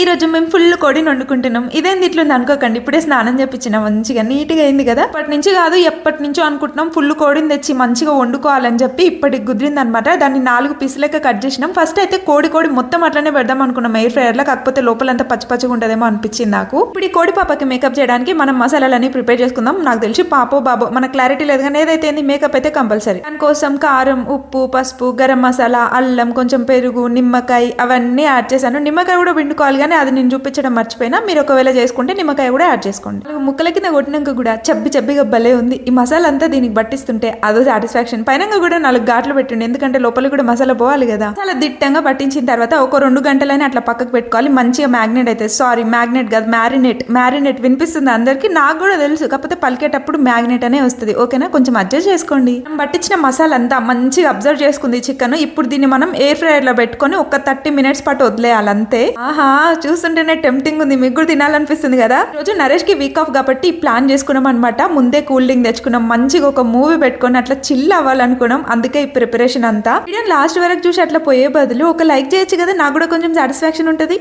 ఈ రోజు మేము ఫుల్ కోడిని వండుకుంటున్నాం. ఇదేంది ఇట్లుంది అనుకోకండి, ఇప్పుడే స్నానం చేపించినా మంచిగా నీట్గా అయింది కదా. ఇప్పటి నుంచి కాదు ఎప్పటి నుంచో అనుకుంటున్నాం ఫుల్ కోడిని తెచ్చి మంచిగా వండుకోవాలని చెప్పి ఇప్పటికి కుదిరింది అనమాట. దాన్ని 4 పీస్ లెక్క కట్ చేసినాం. ఫస్ట్ అయితే కోడి మొత్తం అట్లనే పెడదాం అనుకున్నాం ఎయిర్ ఫ్రైయర్ లో, కాకపోతే లోపలంతా పచ్చిగా ఉంటదేమో అనిపించింది నాకు. ఇప్పుడు ఈ కోడి పాపకి మేకప్ చేయడానికి మనం మసాలాలన్నీ ప్రిపేర్ చేసుకుందాం. నాకు తెలిసి పాపో బాబో మన క్లారిటీ లేదు కానీ ఏదైతే మేకప్ అయితే కంపల్సరీ. దానికోసం కారం, ఉప్పు, పసుపు, గరం మసాలా, అల్లం, కొంచెం పెరుగు, నిమ్మకాయ అవన్నీ యాడ్ చేశాను. నిమ్మకాయ కూడా పిండుకోవాలి కానీ అది నేను చూపించడం మర్చిపోయినా. మీరు ఒకవేళ చేసుకుంటే నిమ్మకాయ కూడా యాడ్ చేసుకోండి. ముక్కల కింద కొట్టినాక కూడా చబ్బిగా భలే ఉంది. ఈ మసాలా అంతా దీనికి పట్టిస్తుంటే అదో సాటిస్ఫాక్షన్. పైన కూడా 4 ఘాట్లు పెట్టండి, ఎందుకంటే లోపలికి కూడా మసాలా పోవాలి కదా. చాలా దిట్టంగా పట్టించిన తర్వాత ఒక 2 గంటలైనా అట్లా పక్కకు పెట్టుకోవాలి. మంచిగా మ్యాగ్నెట్ అయితే మ్యాగ్నెట్ కాదు మ్యారినేట్ వినిపిస్తుంది అందరికి, నాకు కూడా తెలుసు, కాకపోతే పలికేటప్పుడు మ్యాగ్నెట్ అనే వస్తుంది. ఓకేనా, కొంచెం అడ్జస్ట్ చేసుకోండి. మనం పట్టించిన మసాలా అంతా మంచిగా అబ్జర్వ్ చేసుకుంది చికెన్. ఇప్పుడు దీన్ని మనం ఎయిర్ ఫ్రైయర్ లో పెట్టుకొని ఒక 30 minutes పాటు వదిలేయాలి అంతే. ఆహా, చూస్తుంటేనే టెంప్టింగ్ ఉంది, మీకు కూడా తినాలనిపిస్తుంది కదా. రోజు నరేష్ కి వీక్ ఆఫ్ కాబట్టి ప్లాన్ చేసుకున్నాం అనమాట. ముందే కూల్ డ్రింక్ తెచ్చుకున్నాం, మంచిగా ఒక మూవీ పెట్టుకొని అట్లా చిల్ అవ్వాలనుకున్నాం. అందుకే ఈ ప్రిపరేషన్ అంతా. వీడియో లాస్ట్ వరకు చూసి అట్లా పోయే బదులు ఒక లైక్ చేయొచ్చు కదా, నాకు కూడా కొంచెం సాటిస్ఫాక్షన్ ఉంటుంది.